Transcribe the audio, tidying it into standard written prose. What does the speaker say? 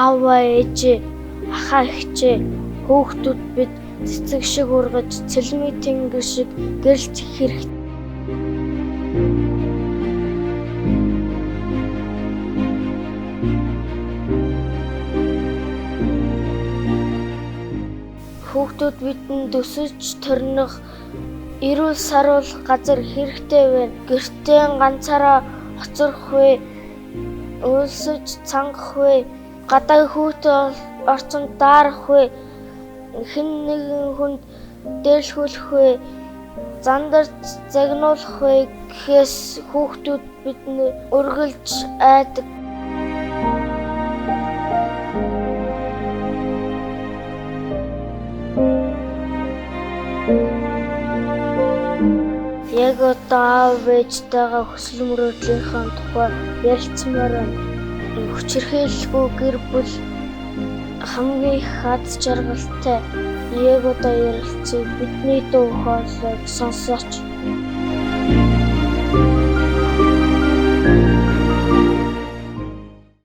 ааваа ээжээ, ахаа эгчээ, хүүхдүүд бид цэцэг шиг ургаж, цэлмийн тэнгэр шиг гэрэлцэх хэрэгтэй. Хүүхдүүд бидэнд өсөж төрнөх эрүүл саруул газар хэрэгтэй байна. Гэртээ ганцаараа хоцрох вэ? Өлсөж цангах вэ? Гадаа хүүтэй орцонд даарах вэ? Хэн нэгэн хүнд дээрлэхүүлэх вэ? Зандарч загнуулах вэ гэхээс хүүхдүүд бидний үргэлж айдаг. Яг одоо аав ээжтэйгээ хүсэл мөрөөдлийнхээ тухай ярилцмаар байна. Хүчирхийлэлгүй гэр бүл хамгийн их аз жаргалтай. Яг одоо ярилцъя. Бидний дуу хоолойг сонсооч.